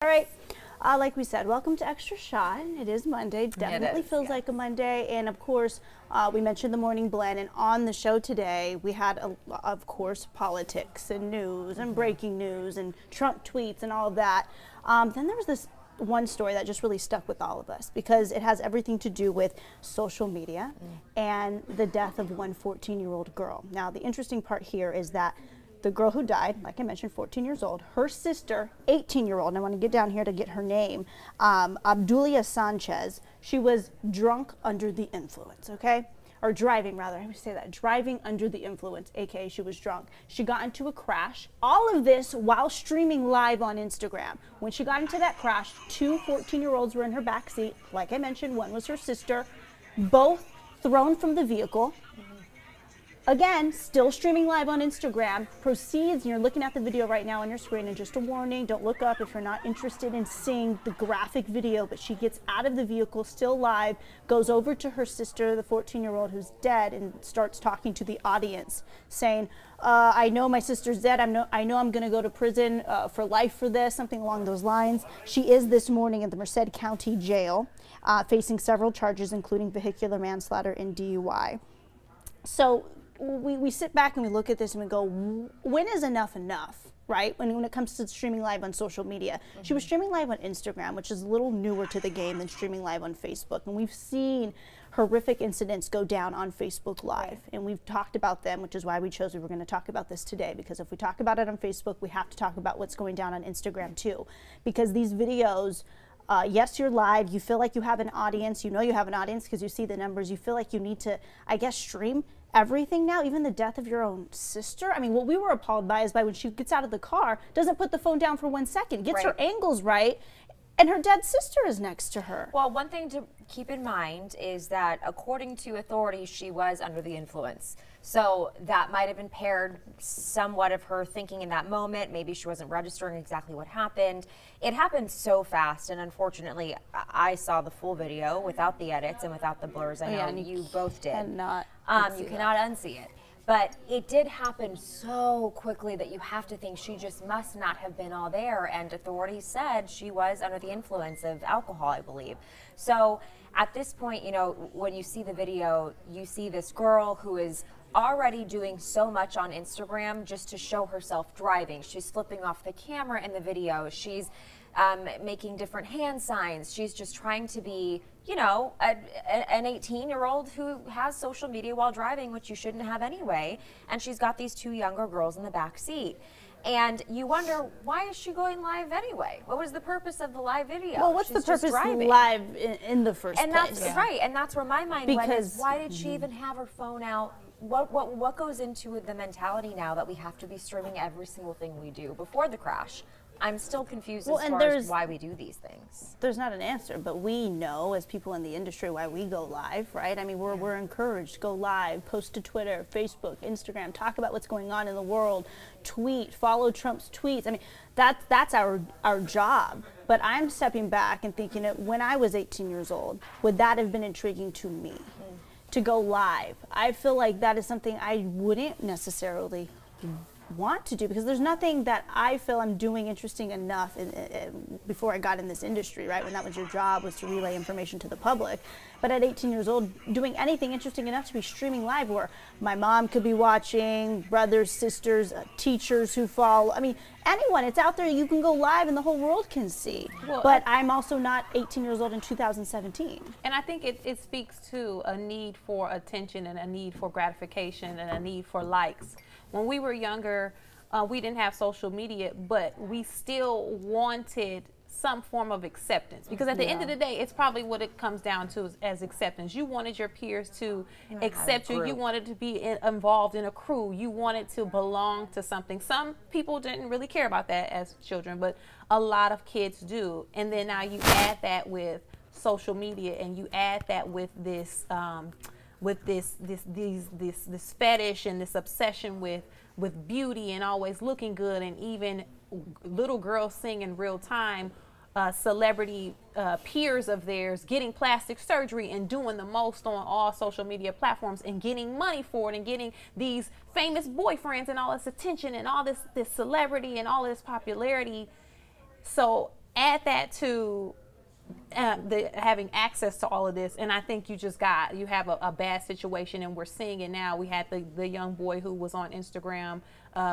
All right, like we said, welcome to Extra Shot. It is Monday. Definitely feels like a Monday. And of course, we mentioned the morning blend. And on the show today, we had, of course, politics and news and breaking news and Trump tweets and all of that. Then there was this one story that just really stuck with all of us because it has everything to do with social media and the death of one 14-year-old girl. Now, the interesting part here is that the girl who died, like I mentioned, 14 years old, her sister, 18-year-old, and I want to get down here to get her name, Abdulia Sanchez, she was drunk under the influence, okay? Or driving, rather, I would say that, driving under the influence, aka she was drunk. She got into a crash, all of this while streaming live on Instagram. When she got into that crash, two 14-year-olds were in her back seat. Like I mentioned, one was her sister, both thrown from the vehicle. Again, still streaming live on Instagram, proceeds, and you're looking at the video right now on your screen, and just a warning, don't look up if you're not interested in seeing the graphic video, but she gets out of the vehicle, still live, goes over to her sister, the 14-year-old who's dead, and starts talking to the audience, saying, I know my sister's dead, I know I'm gonna go to prison for life for this, something along those lines. She is this morning at the Merced County Jail, facing several charges, including vehicular manslaughter and DUI. So, we sit back and we look at this and we go, when is enough enough, right? When it comes to streaming live on social media. She was streaming live on Instagram, which is a little newer to the game than streaming live on Facebook. And we've seen horrific incidents go down on Facebook Live. And we've talked about them, which is why we chose we were going to talk about this today. Because if we talk about it on Facebook, we have to talk about what's going down on Instagram too. Because these videos, yes, you're live, you feel like you have an audience, you know you have an audience because you see the numbers, you feel like you need to, I guess, stream everything now, even the death of your own sister. I mean, what we were appalled by is when she gets out of the car, doesn't put the phone down for 1 second, gets her angles right, and her dead sister is next to her. Well, one thing to keep in mind is that according to authorities, she was under the influence. So that might have impaired somewhat of her thinking in that moment. Maybe she wasn't registering exactly what happened. It happened so fast, and unfortunately, I saw the full video without the edits and without the blurs. I know you both did. You cannot unsee it. But it did happen so quickly that you have to think she just must not have been all there. And authorities said she was under the influence of alcohol, I believe. So at this point, you know, when you see the video, you see this girl who is already doing so much on Instagram just to show herself driving. She's flipping off the camera in the video. She's making different hand signs. She's just trying to be, you know, an 18-year-old who has social media while driving, which you shouldn't have anyway. And she's got these two younger girls in the back seat. And you wonder, why is she going live anyway? What was the purpose of the live video? Well, what's the purpose live in the first place? That's right, and that's where my mind went, is why did she even have her phone out? What goes into the mentality now that we have to be streaming every single thing we do before the crash? I'm still confused as far as why we do these things. There's not an answer, but we know as people in the industry why we go live, right? I mean, we're encouraged to go live, post to Twitter, Facebook, Instagram, talk about what's going on in the world, tweet, follow Trump's tweets. I mean, that's our job. But I'm stepping back and thinking, when I was 18 years old, would that have been intriguing to me to go live? I feel like that is something I wouldn't necessarily want to do, because there's nothing that I feel I'm doing interesting enough before I got in this industry, right? When that was your job, was to relay information to the public. But at 18 years old, doing anything interesting enough to be streaming live where my mom could be watching, brothers, sisters, teachers who follow. I mean, anyone, it's out there, you can go live and the whole world can see. Well, but I'm also not 18 years old in 2017. And I think it speaks to a need for attention and a need for gratification and a need for likes. When we were younger, we didn't have social media, but we still wanted some form of acceptance, because at the end of the day, it's probably what it comes down to as acceptance. You wanted your peers to accept you. You wanted to be involved in a crew. You wanted to belong to something. Some people didn't really care about that as children, but a lot of kids do. And then now you add that with social media, and you add that with this this fetish and this obsession with beauty and always looking good, and even little girls seeing in real time celebrity peers of theirs getting plastic surgery and doing the most on all social media platforms and getting money for it and getting these famous boyfriends and all this attention and all this celebrity and all this popularity. So add that to having access to all of this, and I think you have a bad situation, and we're seeing it now. We had the young boy who was on Instagram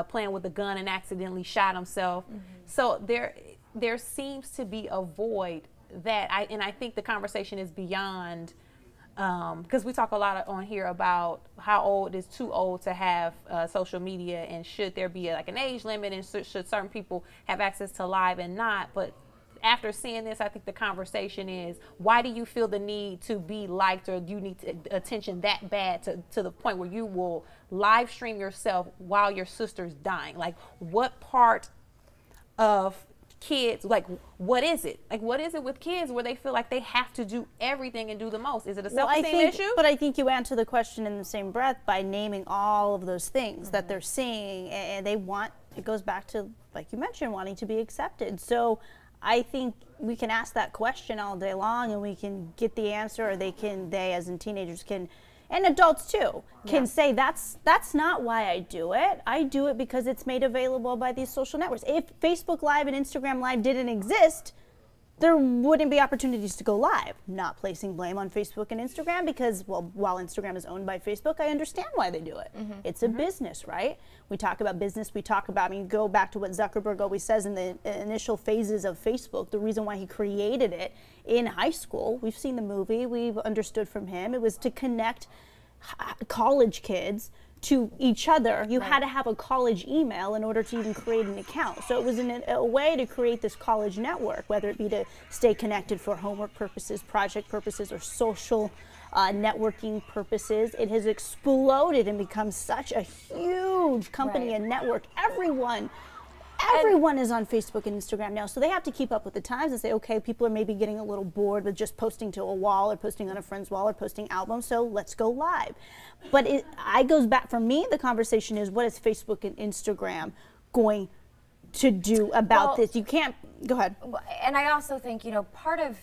playing with a gun and accidentally shot himself. So there seems to be a void that I think the conversation is beyond, because we talk a lot on here about how old is too old to have social media, and should there be like an age limit, and should certain people have access to live and not. But after seeing this, I think the conversation is, why do you feel the need to be liked, or do you need attention that bad to the point where you will live stream yourself while your sister's dying? Like, what part of kids, like, what is it? Like, what is it with kids where they feel like they have to do everything and do the most? Is it a self-esteem issue? But I think you answer the question in the same breath by naming all of those things that they're seeing, and they want, it goes back to, like you mentioned, wanting to be accepted. So I think we can ask that question all day long, and we can get the answer, or they as in teenagers can, and adults too, can say that's not why I do it. I do it because it's made available by these social networks. If Facebook Live and Instagram Live didn't exist, there wouldn't be opportunities to go live. Not placing blame on Facebook and Instagram, because, well, while Instagram is owned by Facebook, I understand why they do it. It's a business, right? We talk about business, I mean, go back to what Zuckerberg always says in the initial phases of Facebook, the reason why he created it in high school. We've seen the movie, we've understood from him, it was to connect college kids to each other. You had to have a college email in order to even create an account. So it was a way to create this college network, whether it be to stay connected for homework purposes, project purposes, or social networking purposes. It has exploded and become such a huge company and network. Everyone is on Facebook and Instagram now, so they have to keep up with the times and say, okay, people are maybe getting a little bored with just posting to a wall, or posting on a friend's wall, or posting albums, so let's go live. But it goes back, for me, the conversation is, what is Facebook and Instagram going to do about this? You can't, go ahead. And I also think, you know, part of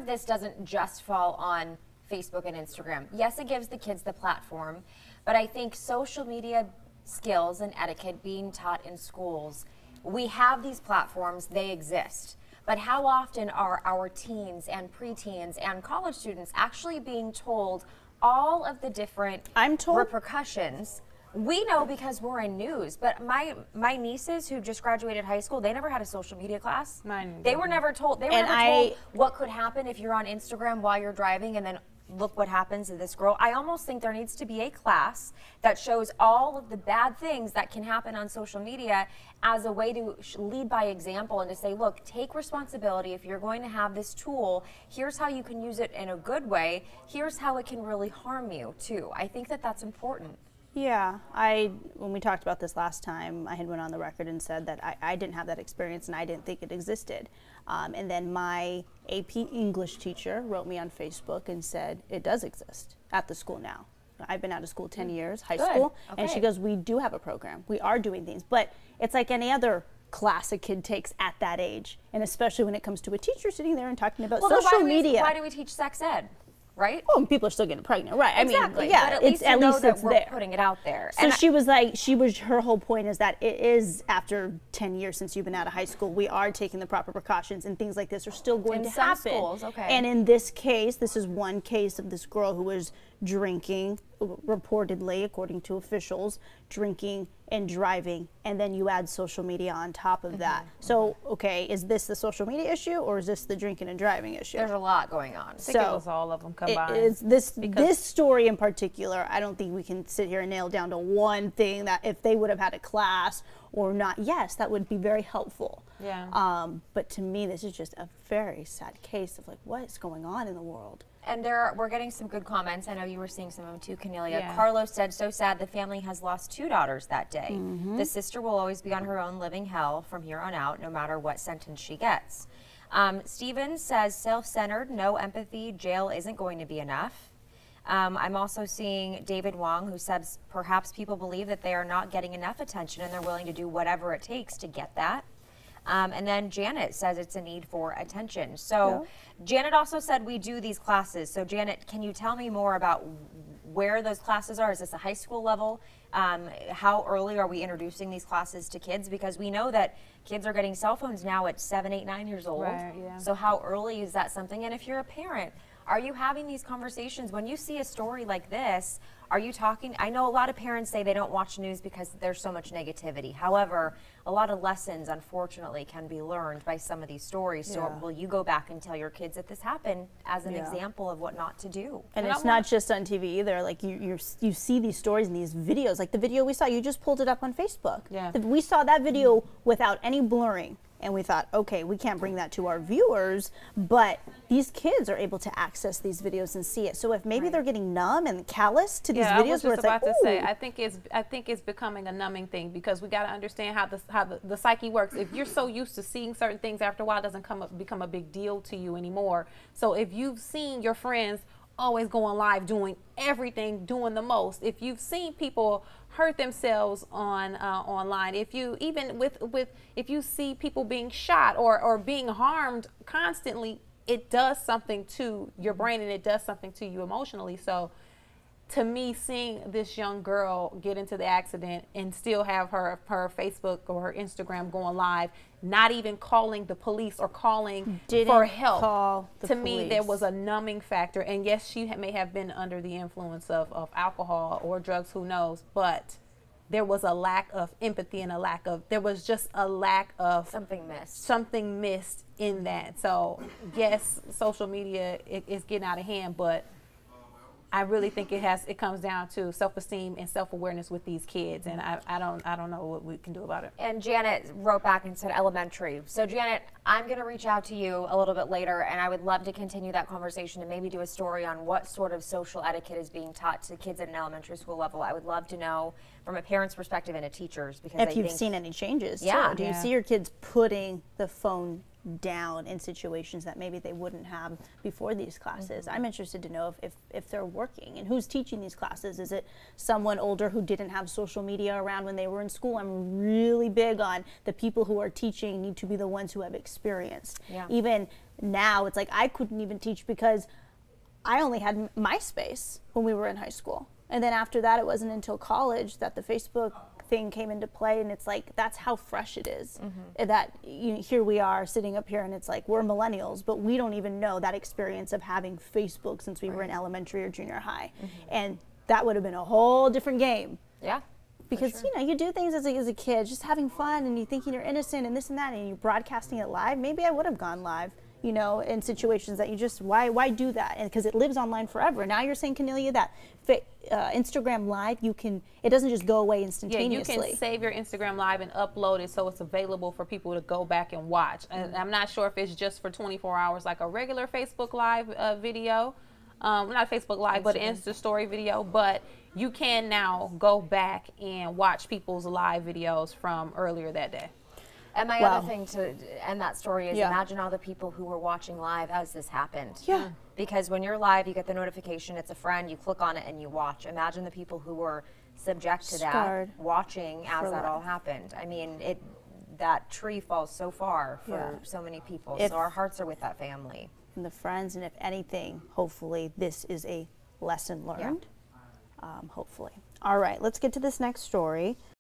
this doesn't just fall on Facebook and Instagram. Yes, it gives the kids the platform, but I think social media skills and etiquette being taught in schools, we have these platforms, they exist. But how often are our teens and preteens and college students actually being told all of the different repercussions? We know because we're in news, but my nieces who just graduated high school, they never had a social media class. They were never told. They were never told what could happen if you're on Instagram while you're driving, and then look what happens to this girl. I almost think there needs to be a class that shows all of the bad things that can happen on social media as a way to lead by example, and to say, look, take responsibility. If you're going to have this tool, here's how you can use it in a good way. Here's how it can really harm you too. I think that that's important. Yeah, when we talked about this last time, I had went on the record and said that I didn't have that experience, and I didn't think it existed. And then my AP English teacher wrote me on Facebook and said, it does exist at the school now. I've been out of school 10 years, high school, and she goes, we do have a program. We are doing things, but it's like any other class a kid takes at that age, and especially when it comes to a teacher sitting there and talking about social media. Why do we teach sex ed? Right? Oh, and people are still getting pregnant, right? Exactly. I mean, yeah, but at least it's we're there. Putting it out there. So her whole point is that it is, after 10 years since you've been out of high school, we are taking the proper precautions, and things like this are still going to happen. In some schools, okay. And in this case, this is one case of this girl who was drinking, reportedly, according to officials, drinking and driving, and then you add social media on top of that. So, okay, is this the social media issue, or is this the drinking and driving issue? There's a lot going on. I think it was all of them combined. It's this story in particular, I don't think we can sit here and nail down to one thing, that if they would have had a class or not, yes, that would be very helpful. Yeah. But to me, this is just a very sad case of, like, what is going on in the world? And we're getting some good comments. I know you were seeing some of them too, Cornelia. Yeah. Carlos said, so sad the family has lost 2 daughters that day. The sister will always be on her own living hell from here on out, no matter what sentence she gets. Steven says, self-centered, no empathy, jail isn't going to be enough. I'm also seeing David Wong, who says, perhaps people believe that they are not getting enough attention and they're willing to do whatever it takes to get that. And then Janet says it's a need for attention. So Janet also said we do these classes. So Janet, can you tell me more about where those classes are. Is this a high school level? How early are we introducing these classes to kids? Because we know that kids are getting cell phones now at 7, 8, 9 years old. Right, yeah. So how early is that something? And if you're a parent, are you having these conversations when you see a story like this? Are you talking? I know a lot of parents say they don't watch news because there's so much negativity. However, a lot of lessons, unfortunately, can be learned by some of these stories. So will you go back and tell your kids that this happened as an example of what not to do? And it's not just on TV either. Like you see these stories and these videos. Like the video we saw, you just pulled it up on Facebook. Yeah. We saw that video without any blurring. And we thought, okay, we can't bring that to our viewers, but these kids are able to access these videos and see it. So if maybe they're getting numb and callous to these videos, where it's like, I think it's becoming a numbing thing, because we got to understand how the psyche works. If you're so used to seeing certain things, after a while, it doesn't become a big deal to you anymore. So if you've seen your friends always going live, doing everything, doing the most, if you've seen people hurt themselves on online, if you if you see people being shot or being harmed constantly, it does something to your brain and it does something to you emotionally. So to me, seeing this young girl get into the accident and still have her Facebook or her Instagram going live, not even calling the police or calling for help, to me, there was a numbing factor. And yes, she may have been under the influence of alcohol or drugs, who knows, but there was a lack of empathy and there was just a lack of something missed in that. So yes, social media is getting out of hand, but I really think it comes down to self-esteem and self-awareness with these kids, and I don't know what we can do about it. And Janet wrote back and said elementary. So Janet, I'm going to reach out to you a little bit later, and I would love to continue that conversation and maybe do a story on what sort of social etiquette is being taught to kids at an elementary school level. I would love to know from a parent's perspective and a teacher's, because if you've seen any changes. Yeah. Do you see your kids putting the phone down in situations that maybe they wouldn't have before these classes? I'm interested to know if they're working and who's teaching these classes. Is it someone older who didn't have social media around when they were in school? I'm really big on the people who are teaching need to be the ones who have experience. Yeah. Even now, it's like I couldn't even teach because I only had MySpace when we were in high school. And then after that, it wasn't until college that the Facebook thing came into play, and it's like that's how fresh it is. That here we are sitting up here, and it's like we're millennials, but we don't even know that experience of having Facebook since we were in elementary or junior high, and that would have been a whole different game. Yeah. Because you do things as a kid, just having fun, and you thinking you're innocent and this and that, and you're broadcasting it live. Maybe I would have gone live, in situations that you just, why do that? And because it lives online forever. Now you're saying, Cornelia, that Instagram Live, it doesn't just go away instantaneously. Yeah, you can save your Instagram Live and upload it so it's available for people to go back and watch. And I'm not sure if it's just for 24 hours like a regular Facebook Live video. Not Facebook Live, but Insta Story video. But you can now go back and watch people's live videos from earlier that day. And my other thing to end that story is imagine all the people who were watching live as this happened. Yeah. Because when you're live, you get the notification, it's a friend, you click on it and you watch. Imagine the people who were subject to that, watching as that all happened. I mean, that tree falls so far for so many people. So our hearts are with that family. And the friends, and if anything, hopefully this is a lesson learned. Hopefully. All right, let's get to this next story.